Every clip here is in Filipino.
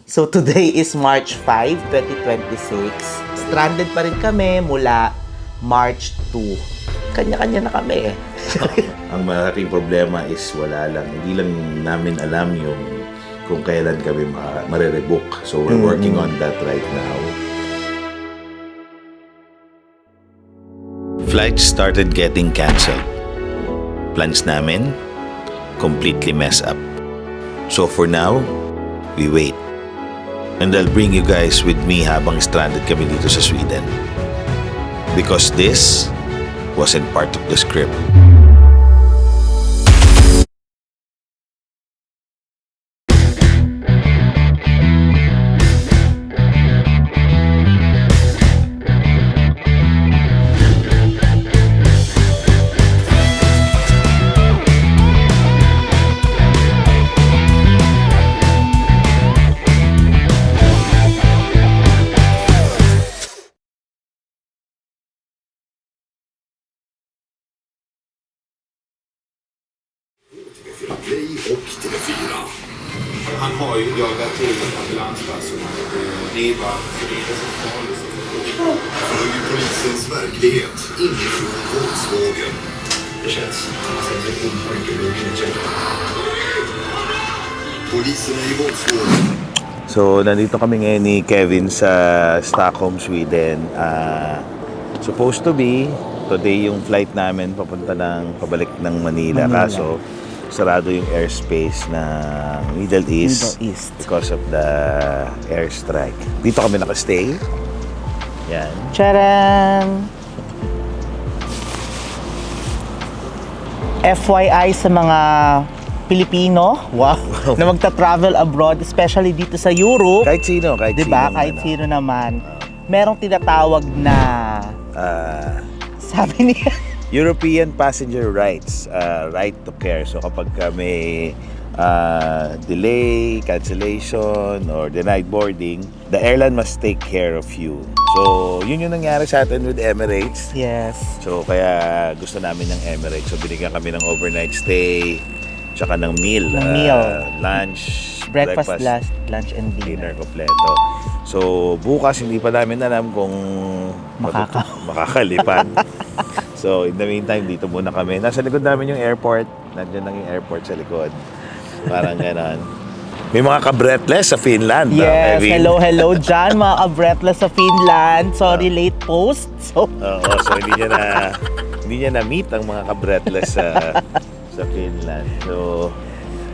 So today is March 5, 2026. Stranded pa rin kami mula March 2. Kanya-kanya na kami eh. Ang malaking problema is wala lang. Hindi lang namin alam yung kung kailan kami marerebook. So we're working on that right now. Flights started getting canceled. Plans namin completely messed up. So for now, we wait. And I'll bring you guys with me habang stranded kami dito sa Sweden. Because this wasn't part of the script. Play och TV4. Han har ju jagat till ambulanspass och det är bara för det är så farligt. Följ polisens verklighet inifrån våldsvågen. Det känns som att det är omöjligt. Poliserna i våldsvågen. So, nandito kami ngayon ni Kevin sa Stockholm, Sweden. Supposed to be, today yung flight namin pabalik ng Manila. Kaso, sarado yung airspace ng Middle East because of the airstrike. Dito kami nakastay. Yan. Charan! FYI sa mga Pilipino, wow, na magta-travel abroad, especially dito sa Europe. Kahit sino, kahit diba? sino. Kahit sino naman. Merong tinatawag na, sabi niya, European passenger rights, right to care. So kapag may delay, cancellation, or denied boarding, the airline must take care of you. So yun yung nangyari sa atin with Emirates. yes. So kaya gusto namin ng Emirates. So binigyan kami ng overnight stay, tsaka ng meal. Lunch, Breakfast, lunch, and dinner. kompleto. So bukas hindi pa namin alam kung makakalipad. So in the meantime, dito muna kami. Nasa likod namin yung airport. Nandiyan lang yung airport sa likod. Parang ganon. May mga ka-breathless sa Finland. Yes, Kevin. hello dyan, mga ka-breathless sa Finland. Sorry, late post. So, So hindi niya na-meet ang mga ka-breathless sa Finland. So,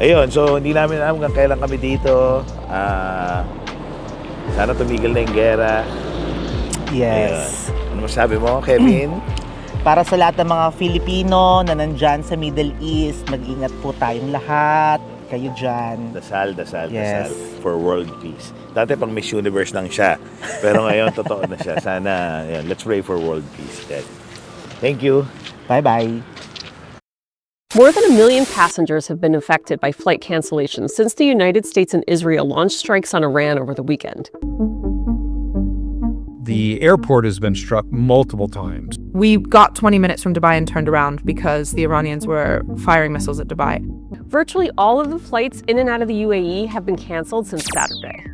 ayun. So, hindi namin alam kung kailan kami dito. Sana tumigil na yung gera. yes. Ayun. Ano masabi mo, Kevin? Para sa lahat ng mga Filipino na nandyan sa Middle East, mag-ingat po tayong lahat. Kayo dyan. Dasal Yes. for world peace. Dati pang Miss Universe lang siya. Pero ngayon, totoo na siya. Sana, yun, let's pray for world peace. Okay. Thank you. Bye-bye. More than 1 million passengers have been affected by flight cancellations since the United States and Israel launched strikes on Iran over the weekend. The airport has been struck multiple times. We got 20 minutes from Dubai and turned around because the Iranians were firing missiles at Dubai. Virtually all of the flights in and out of the UAE have been canceled since Saturday.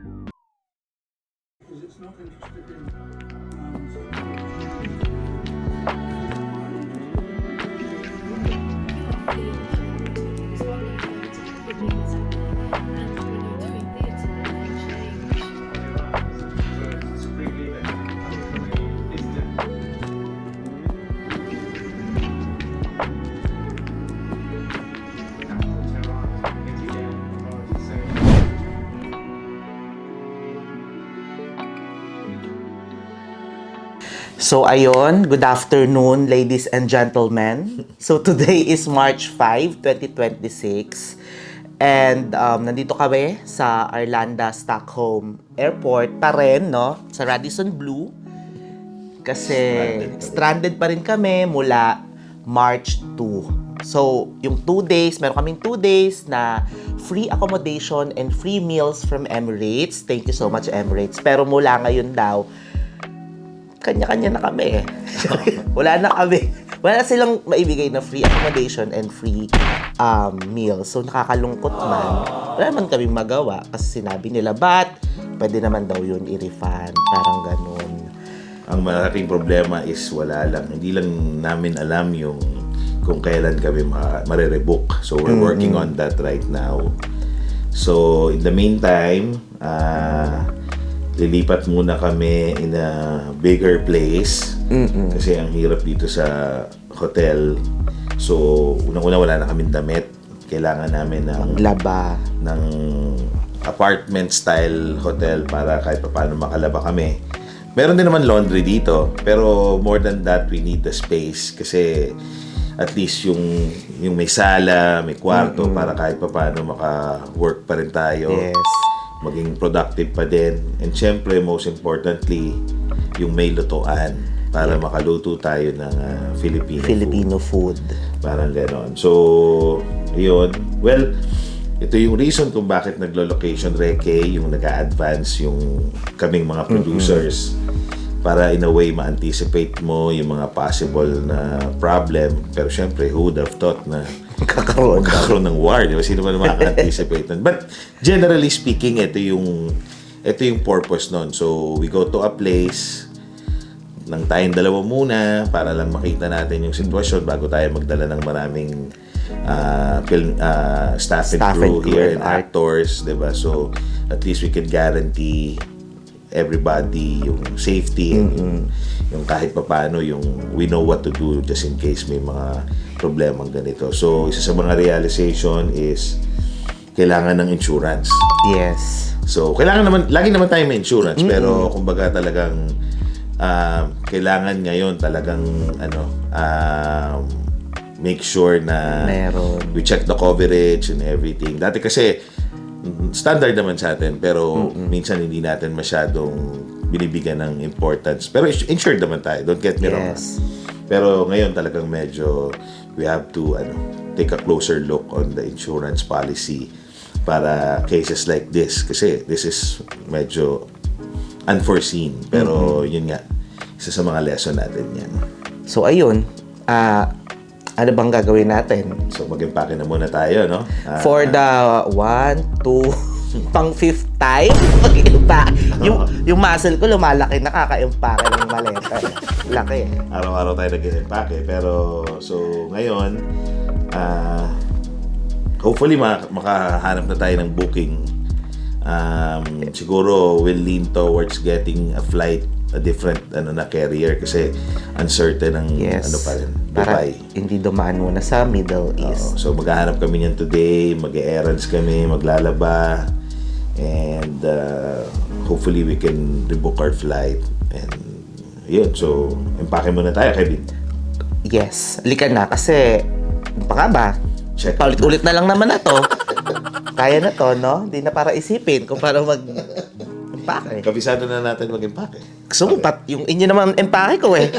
So ayun, good afternoon ladies and gentlemen. So today is March 5, 2026. And nandito kami sa Arlanda, Stockholm Airport pa rin, no? Sa Radisson Blu. Kasi stranded pa rin kami mula March 2. So, yung 2 days, meron kaming 2 days na free accommodation and free meals from Emirates. Thank you so much, Emirates. Pero mula ngayon daw, kanya-kanya na kami eh. Wala na kami. Wala silang maibigay na free accommodation and free meal. So, nakakalungkot man. Wala naman kaming magawa kasi sinabi nila, but pwede naman daw yun i-refund. Parang ganun. Ang malaking problema is wala lang. Hindi lang namin alam yung kung kailan kami marerebook. So, we're working on that right now. So, in the meantime, lilipat muna kami in a bigger place. Kasi ang hirap dito sa hotel. So, unang-una wala na kaming damit. Kailangan namin ng apartment-style hotel para kahit paano makalaba kami. Meron din naman laundry dito, pero more than that, we need the space kasi at least yung may sala, may kwarto para kahit paano maka-work pa rin tayo. Yes. Maging productive pa din. And syempre, most importantly, yung may lutuan para makaluto tayo ng Filipino food. Parang gano'n. So, yun. Well, ito yung reason kung bakit naglo-location Reke, yung nag-a-advance yung kaming mga producers para in a way ma-anticipate mo yung mga possible na problem. Pero syempre, who would have thought na magkakaroon ng war? Di ba? Sino ba makaka-anticipate nun? But generally speaking, ito yung purpose nun. So, we go to a place nang tayong dalawa muna para lang makita natin yung sitwasyon bago tayo magdala ng maraming staff and crew here and actors, diba? So at least we can guarantee everybody yung safety and yung kahit papaano yung we know what to do just in case may mga problemang ganito. So isa sa mga realization is kailangan ng insurance. Yes. So kailangan naman, lagi naman tayo may insurance, pero kumbaga talagang kailangan ngayon talagang make sure na meron. We check the coverage and everything. Dati kasi standard naman sa atin, pero minsan hindi natin masyadong binibigyan ng importance. Pero insured naman tayo, don't get me wrong. Pero ngayon talagang medyo we have to take a closer look on the insurance policy para cases like this, kasi this is medyo unforeseen. Pero yun nga, isa sa mga lesson natin yan. So ayun, ano bang gagawin natin? So mag-impake na muna tayo, no? For the 1, 2, pang 5th time, yung muscle ko lumalaki, nakaka-impake ng maleta. Laki. Araw-araw tayo nag-impake. Pero, so ngayon, hopefully makahanap na tayo ng booking. Siguro we'll lean towards getting a flight, a different carrier kasi uncertain ang pa rin, Dubai. Para hindi dumaan muna sa Middle East. So maghahanap kami niyan today, mag-errands kami, maglalaba, and hopefully we can rebook our flight. And yun, so impake muna tayo, Kevin. Yes, halika na kasi baka ba? Check. Paulit-ulit na lang naman na to. Kaya na to, no? Hindi na para isipin kung paano mag-impake. Kabisado na natin mag-impake. Gusto mo, yung inyo naman impake ko eh.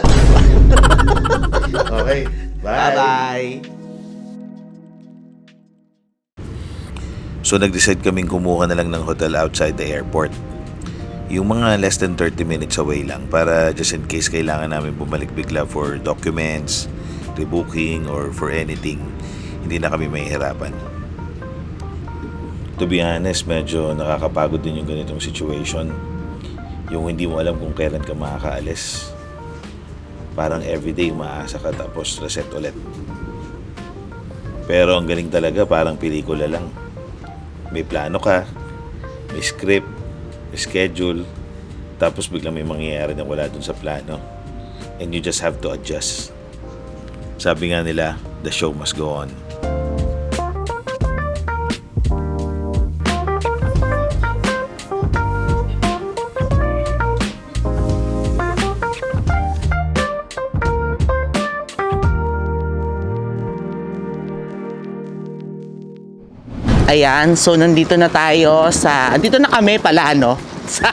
Okay, bye! Bye-bye! So nag-decide kaming kumuha na lang ng hotel outside the airport. Yung mga less than 30 minutes away lang para just in case kailangan namin bumalik bigla for documents, rebooking, or for anything, hindi na kami mahihirapan. To be honest, medyo nakakapagod din yung ganitong situation. Yung hindi mo alam kung kailan ka makakaalis. Parang everyday umaasa ka tapos reset ulit. Pero ang galing talaga, parang pelikula lang. May plano ka, may script, may schedule, tapos biglang may mangyayari na wala dun sa plano. And you just have to adjust. Sabi nga nila, the show must go on. Ayan, so nandito na tayo andito na kami pala, no? Sa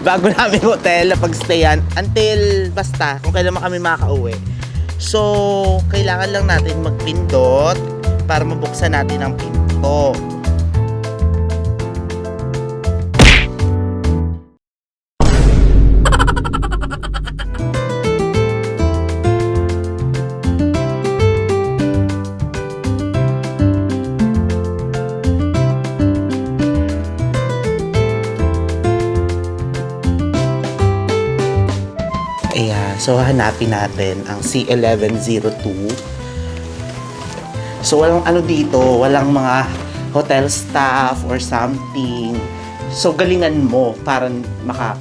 bago namin hotel na pagstayan until basta kung kailan kami makauwi. So, kailangan lang natin magpindot para mabuksan natin ang pinto. Ayan. So, hanapin natin ang C1102. So, walang ano dito, walang mga hotel staff or something. So, galingan mo para mahanap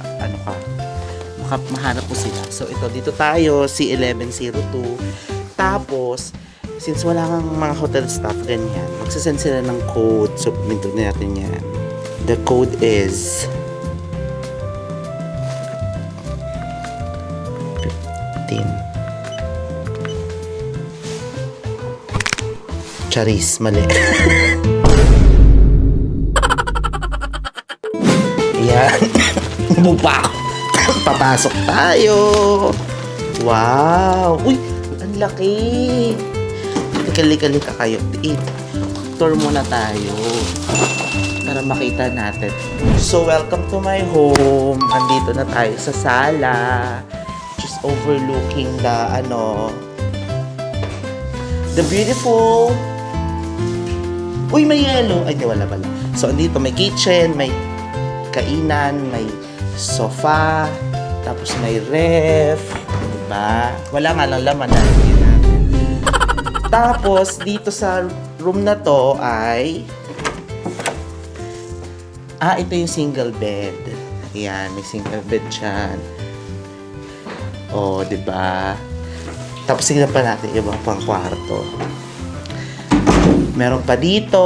mo sila. So, dito tayo, C1102. Tapos, since wala kang mga hotel staff, ganyan, magsasend sila ng code. So, pinto natin yan. The code is 15. Charis, mali. Yan. Bupa. Papasok tayo. Wow. Uy, ang laki. Lika kayo. Tour muna tayo para makita natin. So, welcome to my home. Andito na tayo sa sala. Just overlooking the beautiful. Uy, may yellow. Ay, di, wala pala. So, andito may kitchen, may kainan, may sofa, tapos may ref. Diba? Wala nga lang laman natin. Tapos, dito sa room na to ay ito yung single bed. Ayan, may single bed dyan. Oh, diba? Tapos, tingnan pa natin yung ibang pang kwarto. Meron pa dito.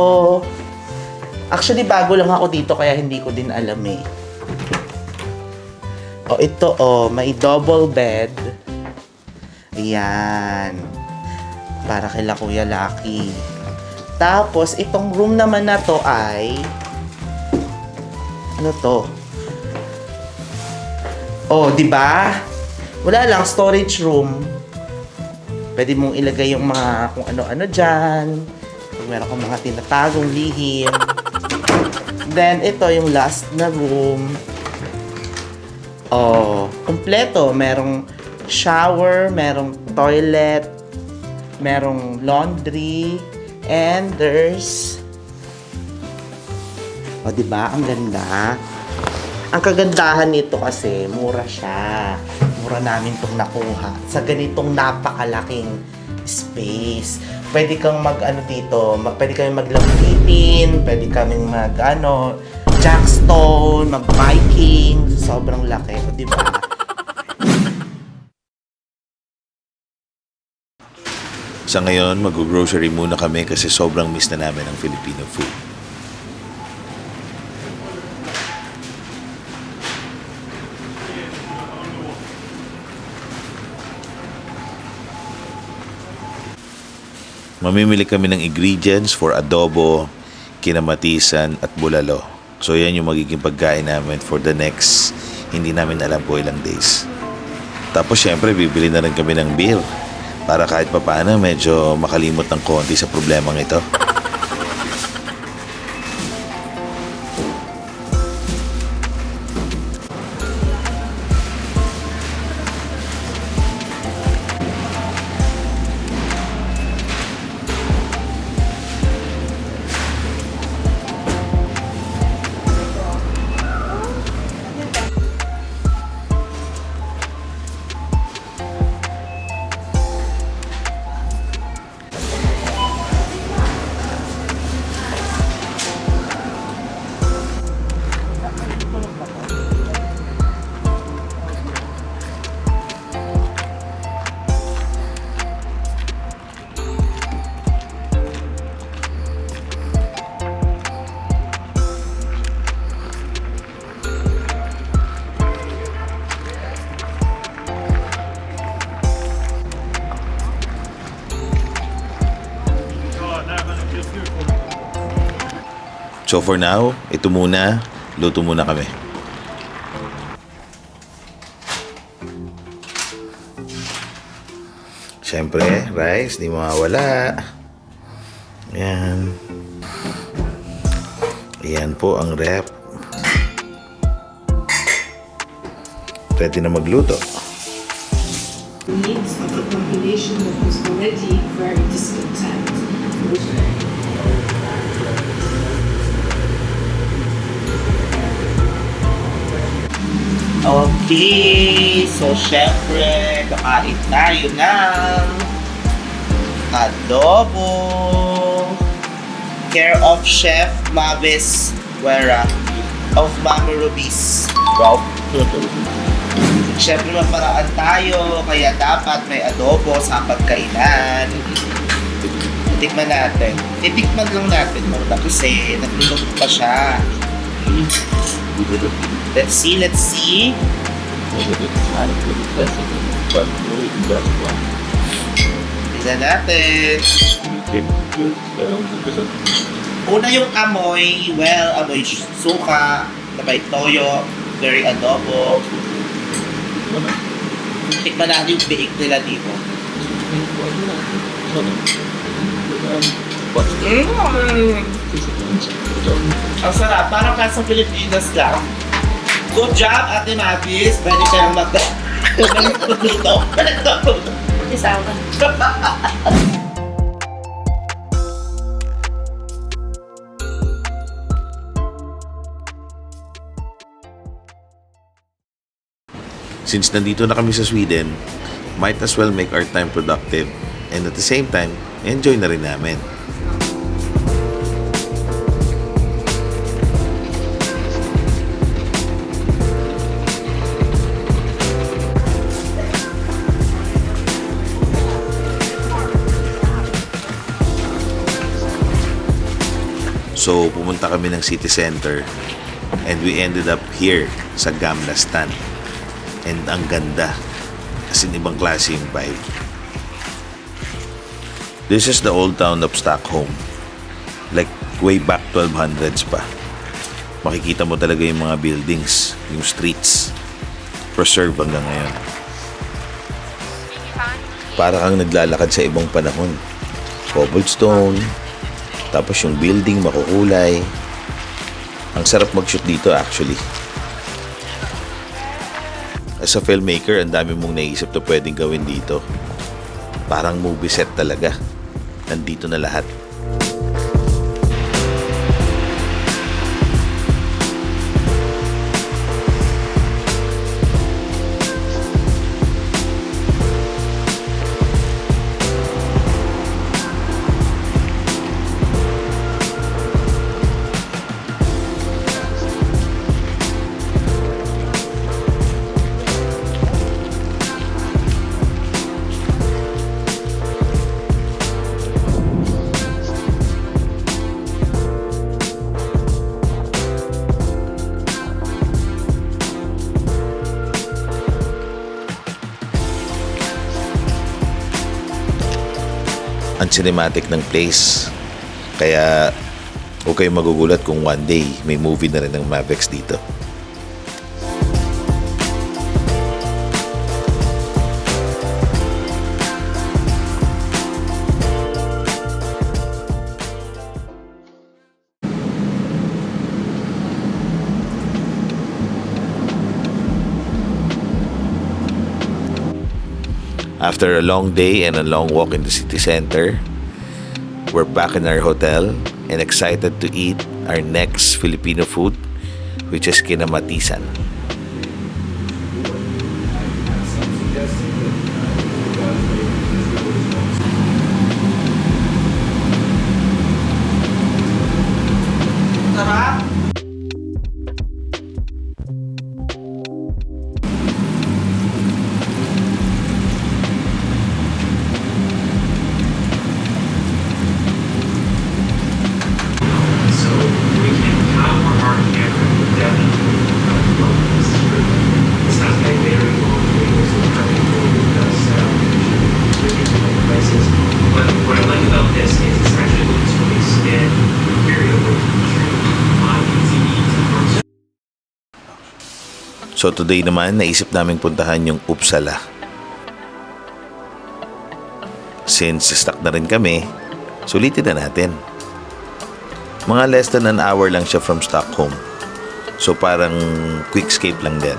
Actually, bago lang ako dito, kaya hindi ko din alam eh. Ito may double bed. Ayan. Para kila Kuya Lucky. Tapos, itong room naman na to ay ano to? Di ba? Wala lang, storage room. Pwede mong ilagay yung mga kung ano-ano dyan. Kung meron kang mga tinatagong lihim. Then, ito yung last na room. Kompleto. Merong shower, merong toilet, merong laundry, and there's diba? Ang ganda. Ang kagandahan nito kasi, mura siya. Mura namin itong nakuha sa ganitong napakalaking space. Pwede kang pwede kami maglampitin, pwede kaming jackstone, mag-biking. Sobrang laki, diba? Sa ngayon, mag-grocery muna kami kasi sobrang miss na namin ang Filipino food. Mamimili kami ng ingredients for adobo, kinamatisan at bulalo. So yan yung magiging pagkain namin for the next, hindi namin alam po ilang days. Tapos syempre bibili na rin kami ng beer para kahit papaano medyo makalimot ng konti sa problemang ito. So for now, ito muna, luto muna kami. Siyempre, rice, di mawawala. Ayan. Ayan po ang rep. Ready na magluto. Needs of a population that was already very discontent. Okay, so syempre, kakain tayo ng adobo. Care of Chef Mavis Guerra of Mama Ruby's. Wow. Syempre, maparaan tayo, kaya dapat may adobo sa pagkainan. Tikman natin. Titikman lang natin muna kasi naglulog pa siya. Let's see. Tignan natin. Una yung amoy, amoy suka, sabay toyo, very adobo. Tikman natin yung biik nila dito. Ang sarap, parang nasa Pilipinas lang. Good job, Ate Mavis. Pwede ka nang magluto. Isama. Since nandito na kami sa Sweden, might as well make our time productive and at the same time, enjoy na rin namin. So, pumunta kami ng city center and we ended up here sa Gamla Stan. And ang ganda. As in, ibang klase yung vibe. This is the old town of Stockholm. Like, way back 1200s pa. Makikita mo talaga yung mga buildings, yung streets. Preserve hanggang ngayon. Para kang naglalakad sa ibang panahon. Cobblestone, tapos yung building makukulay. Ang sarap mag-shoot dito actually. As a filmmaker, ang dami mong naisip na pwedeng gawin dito. Parang movie set talaga. Nandito na lahat. Ang cinematic ng place. Kaya huwag kayong magugulat kung one day may movie na rin ng Mavex dito. After a long day and a long walk in the city center, we're back in our hotel and excited to eat our next Filipino food, which is kinamatisan. Sarap! So today naman, naisip namin puntahan yung Uppsala. Since stuck na rin kami, sulitin na natin. Mga less than an hour lang siya from Stockholm. So parang quick escape lang din.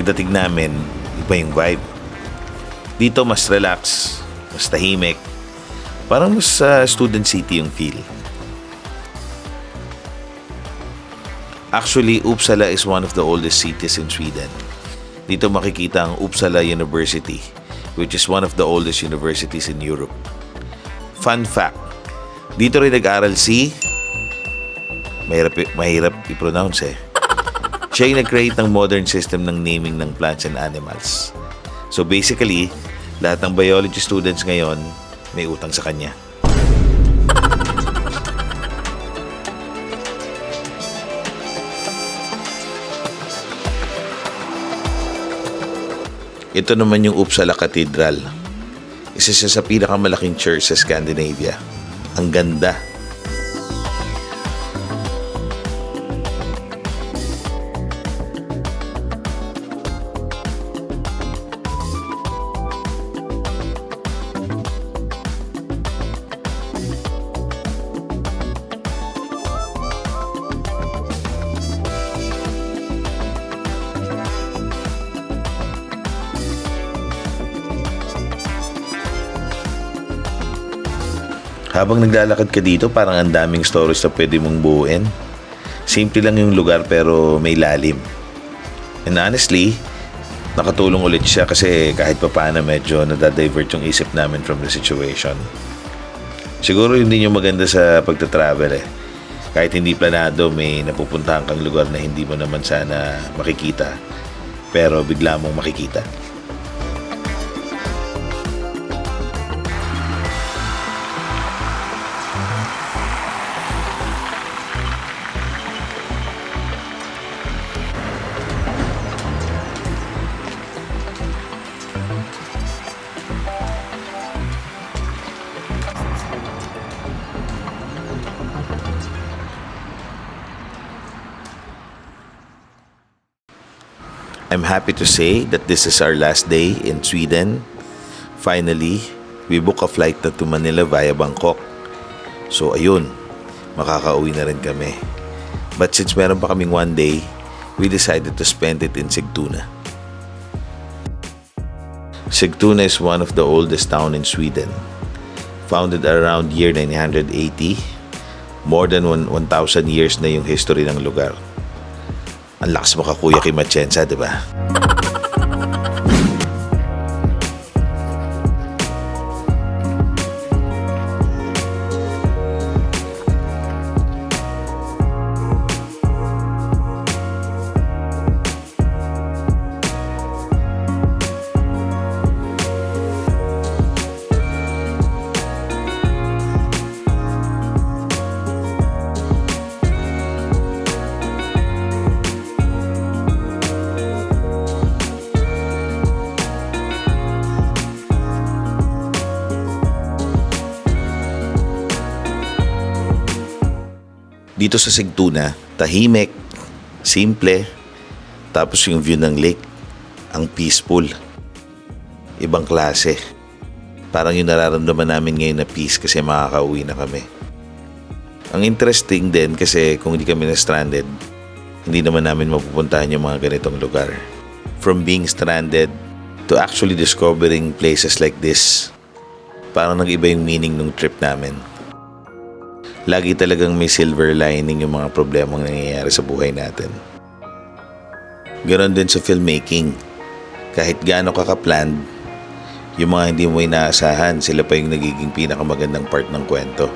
pagdating namin, iba yung vibe. Dito mas relax, mas tahimik. Parang mas student city yung feel. Actually, Uppsala is one of the oldest cities in Sweden. Dito makikita ang Uppsala University, which is one of the oldest universities in Europe. Fun fact, dito rin nag-aral si... Mahirap i-pronounce eh. Siya yung nag-create ng modern system ng naming ng plants and animals. So basically, lahat ng biology students ngayon may utang sa kanya. Ito naman yung Uppsala Cathedral. Isa siya sa pinakamalaking church sa Scandinavia. Ang ganda. Habang naglalakad ka dito, parang ang daming stories na pwede mong buuin. Simple lang yung lugar pero may lalim. And honestly, nakatulong ulit siya kasi kahit pa paano medyo nadadivert yung isip namin from the situation. Siguro yun din yung maganda sa pagtatravel eh. Kahit hindi planado, may napupuntahan kang lugar na hindi mo naman sana makikita. Pero bigla mong makikita. I'm happy to say that this is our last day in Sweden. Finally, we book a flight na to Manila via Bangkok. So ayun, makakauwi na rin kami. But since meron pa kaming one day, we decided to spend it in Sigtuna. Sigtuna is one of the oldest town in Sweden. Founded around year 980, more than 1,000 years na yung history ng lugar. Ang lakas mo ka, Kuya Kim Atienza, di ba? Dito sa Sigtuna, tahimik, simple, tapos yung view ng lake, ang peaceful. Ibang klase. Parang yung nararamdaman namin ngayon na peace kasi makakauwi na kami. Ang interesting din kasi kung hindi kami na-stranded, hindi naman namin mapupuntahan yung mga ganitong lugar. From being stranded to actually discovering places like this, parang nag-iba yung meaning ng trip namin. Lagi talagang may silver lining yung mga problemang nangyayari sa buhay natin. Ganon din sa filmmaking. Kahit gaano ka ka-planned, yung mga hindi mo inaasahan, sila pa yung nagiging pinakamagandang part ng kwento.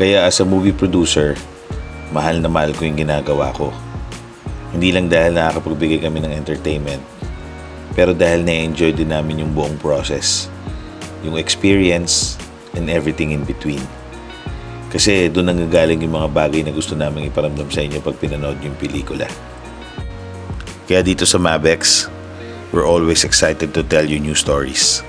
Kaya as a movie producer, mahal na mahal ko yung ginagawa ko. Hindi lang dahil nakakapagbigay kami ng entertainment, pero dahil na-enjoy din namin yung buong process, yung experience, and everything in between. Kasi doon nanggagaling yung mga bagay na gusto namin iparamdam sa inyo pag pinanood yung pelikula. Kaya dito sa Mabex, We're always excited to tell you new stories.